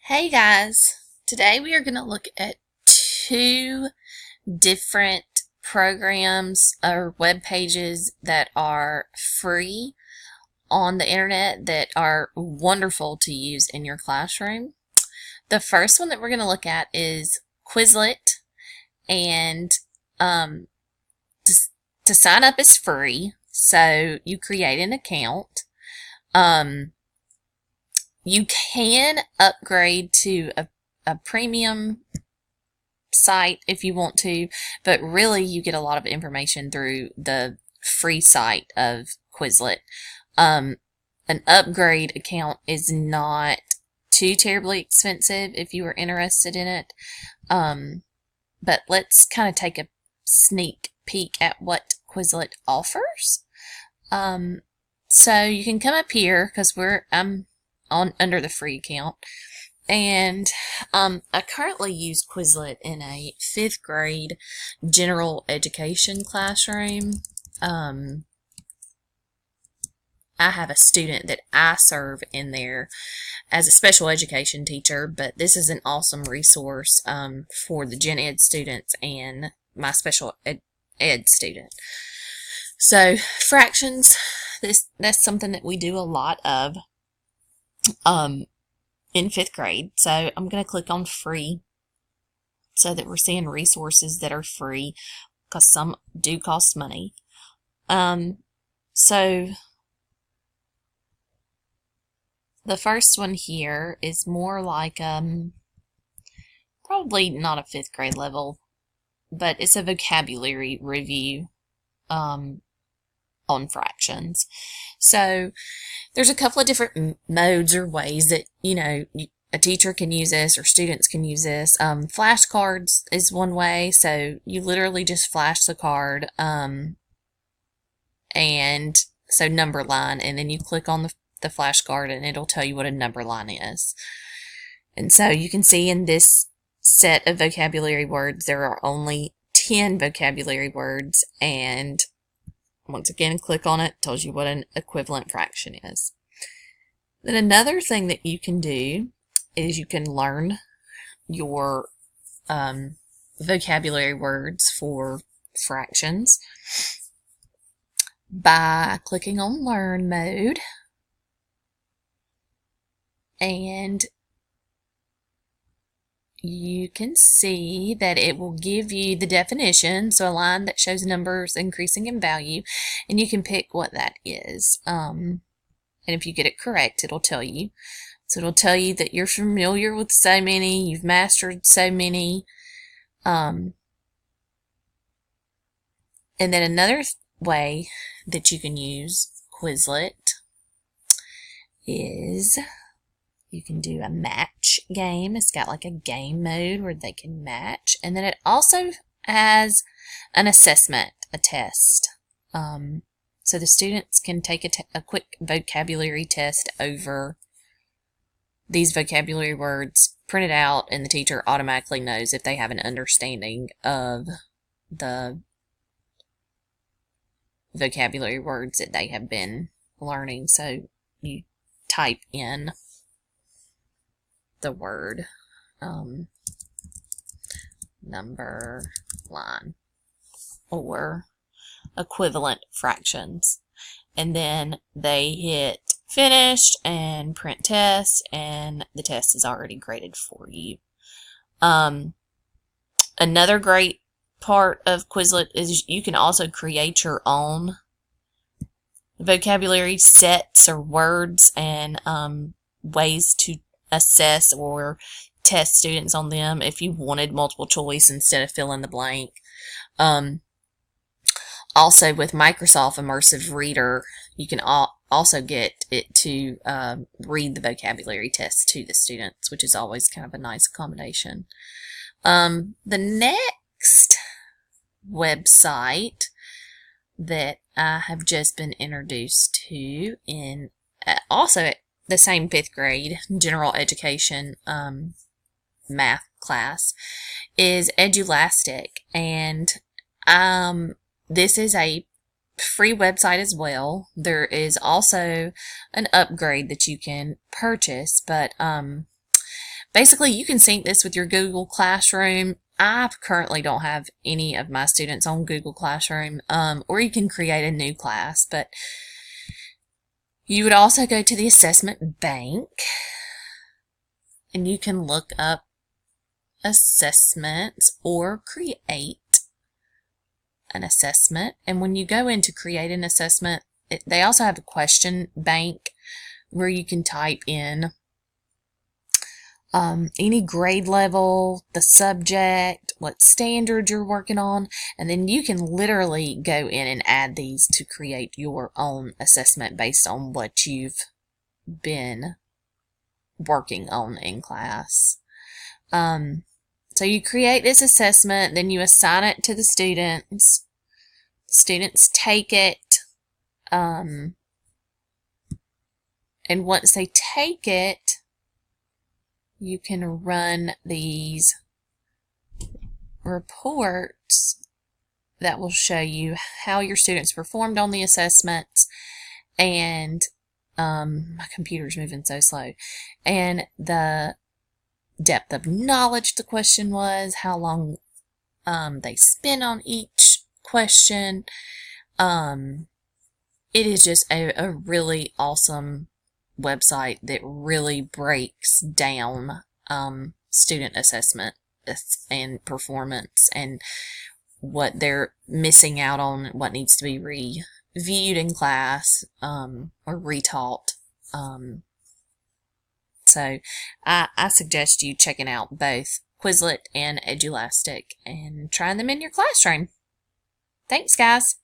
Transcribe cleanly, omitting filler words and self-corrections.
Hey guys, today we are going to look at two different programs or web pages that are free on the internet that are wonderful to use in your classroom. The first one that we're going to look at is Quizlet, and um, to, to sign up is free, so you create an account. You can upgrade to a premium site if you want to, but really you get a lot of information through the free site of Quizlet. An upgrade account is not too terribly expensive if you are interested in it. But let's kind of take a sneak peek at what Quizlet offers. So you can come up here because I'm on under the free account, and I currently use Quizlet in a 5th grade general education classroom. I have a student that I serve in there as a special education teacher, but this is an awesome resource for the gen ed students and my special ed student. So fractions, that's something that we do a lot of in 5th grade. So I'm going to click on free so that we're seeing resources that are free, because some do cost money. So the first one here is more like probably not a 5th grade level, but it's a vocabulary review on fractions. So there's a couple of different modes or ways that, a teacher can use this or students can use this. Flashcards is one way. So you literally just flash the card, and so number line, and then you click on the flashcard and it'll tell you what a number line is. And so you can see in this set of vocabulary words, there are only 10 vocabulary words, and once again, click on it, tells you what an equivalent fraction is. Then another thing that you can do is you can learn your vocabulary words for fractions by clicking on Learn mode, and you can see that it will give you the definition, so a line that shows numbers increasing in value, and you can pick what that is. And if you get it correct, it'll tell you. So it'll tell you that you're familiar with so many, you've mastered so many. And then another way that you can use Quizlet is you can do a match game. It's got like a game mode where they can match. And then it also has an assessment, a test. So the students can take a quick vocabulary test over these vocabulary words, print it out, and the teacher automatically knows if they have an understanding of the vocabulary words that they have been learning. So you type in the word number line or equivalent fractions, and then they hit finished and print test, and the test is already graded for you. Another great part of Quizlet is you can also create your own vocabulary sets or words and ways to assess or test students on them if you wanted multiple choice instead of fill in the blank. Also with Microsoft Immersive Reader, you can also get it to read the vocabulary test to the students, which is always kind of a nice accommodation. The next website that I have just been introduced to in also the same 5th grade general education math class is Edulastic, and this is a free website as well. There is also an upgrade that you can purchase, but basically, you can sync this with your Google Classroom. I currently don't have any of my students on Google Classroom, or you can create a new class, but you would also go to the assessment bank and you can look up assessments or create an assessment. And when you go in to create an assessment, they also have a question bank where you can type in any grade level, the subject, what standard you're working on, and then you can literally go in and add these to create your own assessment based on what you've been working on in class. So you create this assessment, then you assign it to the students. Students take it, and once they take it, you can run these reports that will show you how your students performed on the assessments, and my computer's moving so slow, and the depth of knowledge the question was, how long they spent on each question. It is just a really awesome website that really breaks down student assessment and performance and what they're missing out on, what needs to be reviewed in class or retaught. So I suggest you checking out both Quizlet and Edulastic and trying them in your classroom. Thanks, guys.